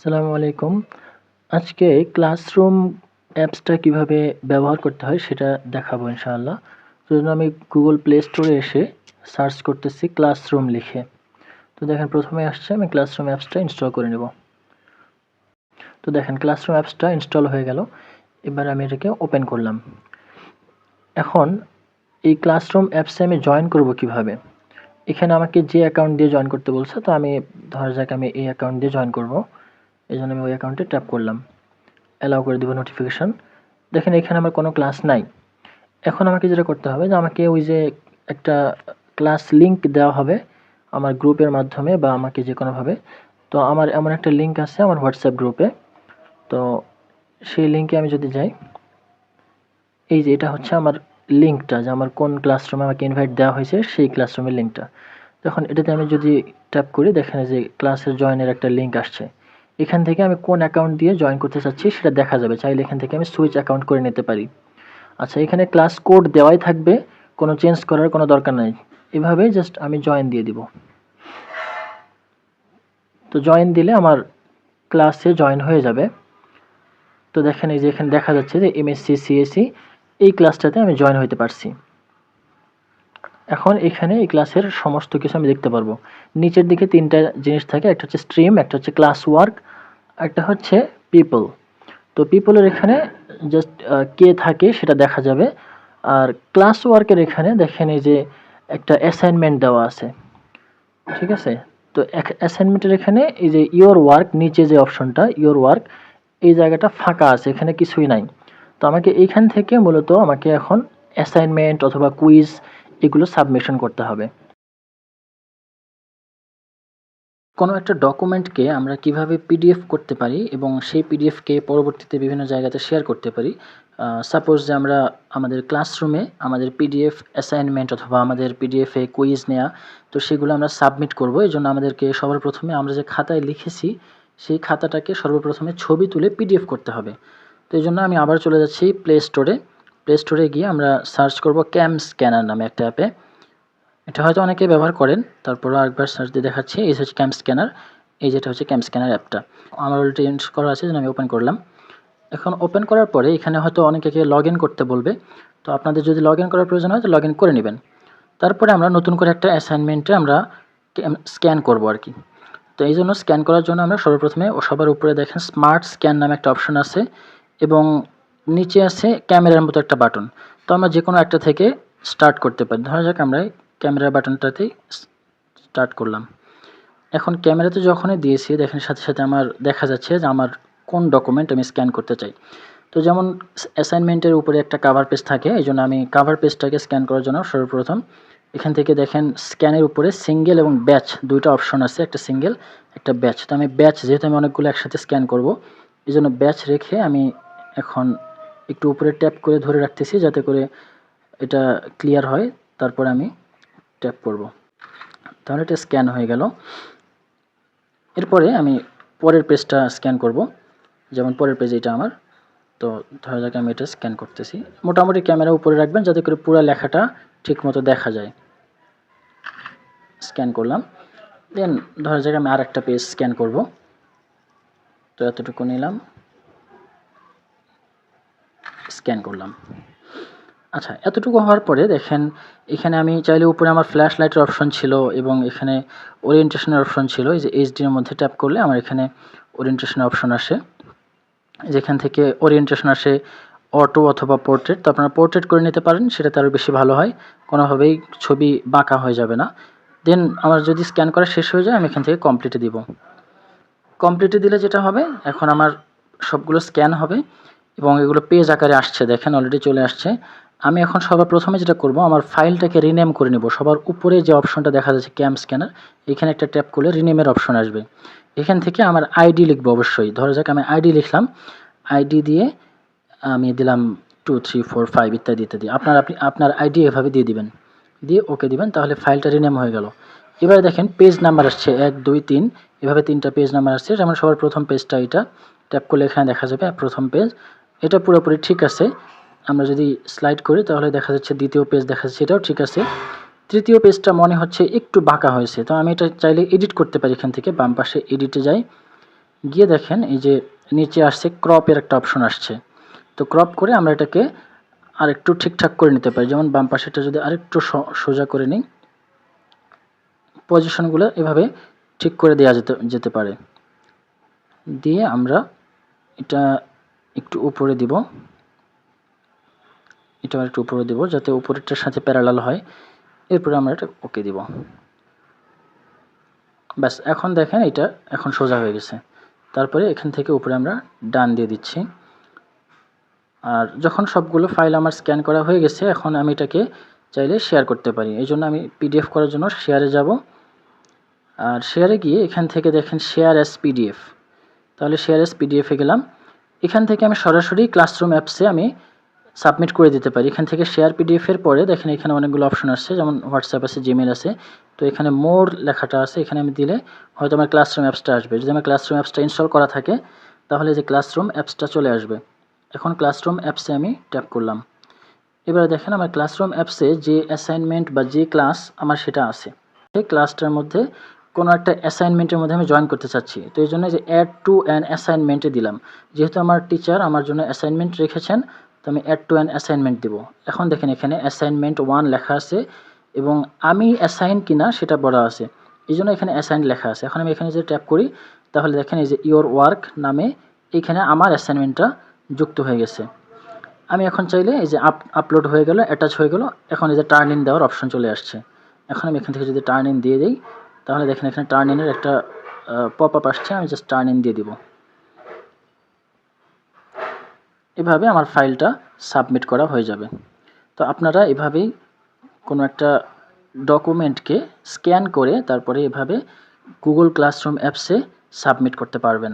আসসালামু আলাইকুম। আজকে ক্লাসরুম অ্যাপসটা কিভাবে ব্যবহার করতে হয় সেটা দেখাবো ইনশাআল্লাহ। সেজন্য আমি Google Play Store এ এসে সার্চ করতেছি ক্লাসরুম লিখে। তো দেখেন প্রথমে আসছে, আমি ক্লাসরুম অ্যাপসটা ইনস্টল করে নেব। তো দেখেন ক্লাসরুম অ্যাপসটা ইনস্টল হয়ে গেল। এবার আমি এটাকে ওপেন করলাম। এখন এই ক্লাসরুম অ্যাপসে আমি জয়েন করব কিভাবে? এখানে আমাকে যে অ্যাকাউন্ট দিয়ে জয়েন করতে বলছে, তো আমি ধরা যাক আমি এই অ্যাকাউন্ট দিয়ে জয়েন করব। এজন্য আমি ওই অ্যাকাউন্টে ট্যাপ করলাম। অ্যালাউ করে দিব নোটিফিকেশন। দেখেন এখানে আমার কোনো ক্লাস নাই। এখন আমাকে যেটা করতে হবে যে আমাকে ওই যে একটা ক্লাস লিংক দেওয়া হবে আমার গ্রুপের মাধ্যমে বা আমাকে যে কোনোভাবে। তো আমার এমন একটা লিংক আছে আমার হোয়াটসঅ্যাপ গ্রুপে। তো সেই লিংকে আমি যদি যাই, এই যে এটা হচ্ছে আমার লিংকটা, যে আমার কোন ক্লাসরুমে আমাকে ইনভাইট দেওয়া হয়েছে সেই ক্লাসরুমের লিংকটা। তখন এটাতে আমি যদি ট্যাপ করি, দেখেন যে ক্লাসের জয়েনের একটা লিংক আসছে। এখান থেকে আমি কোন অ্যাকাউন্ট দিয়ে জয়েন করতে চাচ্ছি সেটা দেখা যাবে। চাইলে এখান থেকে আমি সুইচ অ্যাকাউন্ট করে নিতে পারি। আচ্ছা, এখানে ক্লাস কোড দেওয়াই থাকবে, কোনো চেঞ্জ করার কোনো দরকার নাই। এভাবেই জাস্ট আমি জয়েন দিয়ে দিব। তো জয়েন দিলে আমার ক্লাসে জয়েন হয়ে যাবে। তো দেখেন এই যে এখানে দেখা যাচ্ছে যে এমএসসি সিএসসি এই ক্লাসটাতে আমি জয়েন হইতে পারছি। এখন এখানে এই ক্লাসের সমস্ত কিছু আমি দেখতে পারবো। নিচের দিকে তিনটা জিনিস থাকে, একটা হচ্ছে স্ট্রিম, একটা হচ্ছে ক্লাস ওয়ার্ক, একটা হচ্ছে পিপল। তো পিপলের এখানে জাস্ট কে থাকে সেটা দেখা যাবে। আর ক্লাস ওয়ার্কের এখানে দেখেন এই যে একটা অ্যাসাইনমেন্ট দেওয়া আছে, ঠিক আছে? তো অ্যাসাইনমেন্টের এখানে এই যে ইওর ওয়ার্ক, নিচে যে অপশনটা ইওর ওয়ার্ক, এই জায়গাটা ফাঁকা আছে, এখানে কিছুই নাই। তো আমাকে এইখান থেকে মূলত আমাকে এখন অ্যাসাইনমেন্ট অথবা কুইজ এগুলো সাবমিশন করতে হবে। কোনো একটা ডকুমেন্টকে আমরা কিভাবে পিডিএফ করতে পারি এবং সেই পিডিএফকে পরবর্তীতে বিভিন্ন জায়গাতে শেয়ার করতে পারি। সাপোজ যে আমরা আমাদের ক্লাসরুমে আমাদের পিডিএফ অ্যাসাইনমেন্ট অথবা আমাদের পিডিএফে কুইজ নেওয়া, তো সেগুলো আমরা সাবমিট করব। এই জন্য আমাদেরকে সবার প্রথমে আমরা যে খাতায় লিখেছি সেই খাতাটাকে সর্বপ্রথমে ছবি তুলে পিডিএফ করতে হবে। তো এই জন্য আমি আবার চলে যাচ্ছি প্লে স্টোরে। প্লে স্টোরে গিয়ে আমরা সার্চ করব ক্যাম স্ক্যানার নামে একটা অ্যাপে। এটা হয়তো অনেকেই ব্যবহার করেন, তারপরও আরেকবার সার্চ দিয়ে দেখাচ্ছি। এই হচ্ছে ক্যাম স্ক্যানার, এই যেটা হচ্ছে ক্যাম স্ক্যানার অ্যাপটা আমার অলরেডি ইনস্টল করা আছে, যেন আমি ওপেন করলাম। এখন ওপেন করার পরে এখানে হয়তো অনেকে লগ ইন করতে বলবে। তো আপনাদের যদি লগ ইন করার প্রয়োজন হয় তো লগ ইন করে নেবেন। তারপরে আমরা নতুন করে একটা অ্যাসাইনমেন্টে আমরা স্ক্যান করব আর কি। তো এই জন্য স্ক্যান করার জন্য আমরা সর্বপ্রথমে সবার উপরে দেখেন স্মার্ট স্ক্যান নামে একটা অপশন আছে এবং নিচে আছে ক্যামেরার মতো একটা বাটন। তো আমরা যে কোনো একটা থেকে স্টার্ট করতে পারি। ধরা যাক আমরা ক্যামেরা বাটনটাতেই স্টার্ট করলাম। এখন ক্যামেরাতে যখনই দিয়েছি দেখেন সাথে সাথে আমার দেখা যাচ্ছে যে আমার কোন ডকুমেন্ট আমি স্ক্যান করতে চাই। তো যেমন অ্যাসাইনমেন্টের উপরে একটা কাভার পেজ থাকে, এই জন্য আমি কাভার পেজটাকে স্ক্যান করার জন্য সর্বপ্রথম এখান থেকে দেখেন স্ক্যানের উপরে সিঙ্গেল এবং ব্যাচ দুইটা অপশন আছে, একটা সিঙ্গেল একটা ব্যাচ। তো আমি ব্যাচ, যেহেতু আমি অনেকগুলো একসাথে স্ক্যান করব এই জন্য ব্যাচ রেখে আমি এখন একটু উপরে ট্যাপ করে ধরে রাখতেছি যাতে করে এটা ক্লিয়ার হয়। তারপরে আমি ট্যাপ করব, তাহলে এটা স্ক্যান হয়ে গেল। এরপরে আমি পরের পেজটা স্ক্যান করব, যেমন পরের পেজ এটা আমার। তো ধরা যাক আমি এটা স্ক্যান করতেছি। মোটামুটি ক্যামেরা উপরে রাখবেন যাতে করে পুরো লেখাটা ঠিকমতো দেখা যায়। স্ক্যান করলাম, দেন ধরা যাক আমি আরেকটা পেজ স্ক্যান করব। তো এতটুকু নিলাম, স্ক্যান করলাম। আচ্ছা, এতটুকু হওয়ার পরে দেখেন এখানে আমি চাইলে উপরে আমার ফ্ল্যাশ লাইটের অপশন ছিল এবং এখানে ওরিয়েন্টেশনের অপশন ছিল। এই যে এইচডির মধ্যে ট্যাপ করলে আমার এখানে ওরিয়েন্টেশনের অপশন আসে, যেখান থেকে ওরিয়েন্টেশন আসে অটো অথবা পোর্ট্রেট। তো আপনারা পোর্ট্রেট করে নিতে পারেন, সেটাতে আরও বেশি ভালো হয়, কোনোভাবেই ছবি বাঁকা হয়ে যাবে না। দেন আমার যদি স্ক্যান করা শেষ হয়ে যায় আমি এখান থেকে কমপ্লিটে দিব। কমপ্লিটে দিলে যেটা হবে, এখন আমার সবগুলো স্ক্যান হবে এবং এগুলো পেজ আকারে আসছে, দেখেন অলরেডি চলে আসছে। আমি এখন সবার প্রথমে যেটা করব, আমার ফাইলটাকে রিনেম করে নেব। সবার উপরে যে অপশনটা দেখা যাচ্ছে ক্যাম স্ক্যানার, এখানে একটা ট্যাপ করলে রিনেমের অপশন আসবে। এখান থেকে আমার আইডি লিখবো অবশ্যই। ধরা যাক আমি আইডি লিখলাম, আইডি দিয়ে আমি দিলাম 2 3 4 5 ইত্যাদি ইত্যাদি। আপনার আইডি এভাবে দিয়ে দিবেন, দিয়ে ওকে দিবেন, তাহলে ফাইলটা রিনেম হয়ে গেল। এবারে দেখেন পেজ নাম্বার আসছে 1 2 3, এভাবে 3টা পেজ নাম্বার আসছে। যেমন সবার প্রথম পেজটা এটা, ট্যাপ করলে এখানে দেখা যাবে প্রথম পেজ। এটা পুরোপুরি ঠিক আছে। আমরা যদি স্লাইড করি তাহলে দেখা যাচ্ছে দ্বিতীয় পেজ দেখা যাচ্ছে, এটাও ঠিক আছে। তৃতীয় পেজটা মনে হচ্ছে একটু বাঁকা হয়েছে, তো আমি এটা চাইলে এডিট করতে পারি। এখান থেকে বাম পাশে এডিটে যাই, গিয়ে দেখেন এই যে নিচে আসছে ক্রপের একটা অপশন আসছে। তো ক্রপ করে আমরা এটাকে আরেকটু ঠিকঠাক করে নিতে পারি। যেমন বাম পাশেরটা যদি আরেকটু সোজা করে নিই, পজিশনগুলো এভাবে ঠিক করে দেওয়া যেতে পারে। দিয়ে আমরা এটা একটু উপরে দিব, এটা একটু উপরে দিব যাতে উপরেরটার সাথে প্যারালাল হয়। এরপরে আমরা এটা ওকে দিব। ব্যাস, এখন দেখেন এটা এখন সোজা হয়ে গেছে। তারপরে এখান থেকে উপরে আমরা ডান দিয়ে দিচ্ছি। আর যখন সবগুলো ফাইল আমার স্ক্যান করা হয়ে গেছে, এখন আমি এটাকে চাইলে শেয়ার করতে পারি। এই জন্য আমি পিডিএফ করার জন্য শেয়ারে যাব। আর শেয়ারে গিয়ে এখান থেকে দেখেন শেয়ার অ্যাজ পিডিএফ, তাহলে শেয়ার অ্যাজ পিডিএফে গেলাম। এখান থেকে আমি সরাসরি ক্লাসরুম অ্যাপসে আমি সাবমিট করে দিতে পারি। এখান থেকে শেয়ার পিডিএফের পরে দেখেন এখানে অনেকগুলো অপশন আসছে, যেমন হোয়াটসঅ্যাপ আছে, জিমেল আছে। তো এখানে মোর লেখাটা আছে, এখানে আমি দিলে হয়তো আমার ক্লাসরুম অ্যাপসটা আসবে। যদি আমার ক্লাসরুম অ্যাপসটা ইনস্টল করা থাকে তাহলে যে ক্লাসরুম অ্যাপসটা চলে আসবে। এখন ক্লাসরুম অ্যাপসে আমি ট্যাপ করলাম। এবারে দেখেন আমার ক্লাসরুম অ্যাপসে যে অ্যাসাইনমেন্ট বা যে ক্লাস আমার সেটা আছে। এই ক্লাসটার মধ্যে কোনো একটা অ্যাসাইনমেন্টের মধ্যে আমি জয়েন করতে চাচ্ছি। তো এই জন্য যে অ্যাড টু অ্যান অ্যাসাইনমেন্টে দিলাম। যেহেতু আমার টিচার আমার জন্য অ্যাসাইনমেন্ট রেখেছেন, তো আমি অ্যাড টু অ্যান অ্যাসাইনমেন্ট দিব। এখন দেখেন এখানে অ্যাসাইনমেন্ট 1 লেখা আছে এবং আমি অ্যাসাইন কিনা সেটা বলা আছে। এই জন্য এখানে অ্যাসাইন লেখা আছে। এখন আমি এখানে যদি ট্যাপ করি তাহলে দেখেন এই যে ইওর ওয়ার্ক নামে এইখানে আমার অ্যাসাইনমেন্টটা যুক্ত হয়ে গেছে। আমি এখন চাইলে এই যে আপলোড হয়ে গেল, অ্যাটাচ হয়ে গেল। এখন এই যে টার্ন ইন দেওয়ার অপশন চলে আসছে। এখন আমি এখান থেকে যদি টার্ন ইন দিয়ে দিই তাহলে দেখেন এখানে টার্ন ইনের একটা পপ আপ আসছে, আমি জাস্ট টার্ন ইন দিয়ে দিব। এভাবে আমার ফাইলটা সাবমিট করা হয়ে যাবে। তো আপনারা এভাবেই কোনো একটা ডকুমেন্টকে স্ক্যান করে তারপরে এভাবে গুগল ক্লাসরুম অ্যাপসে সাবমিট করতে পারবেন।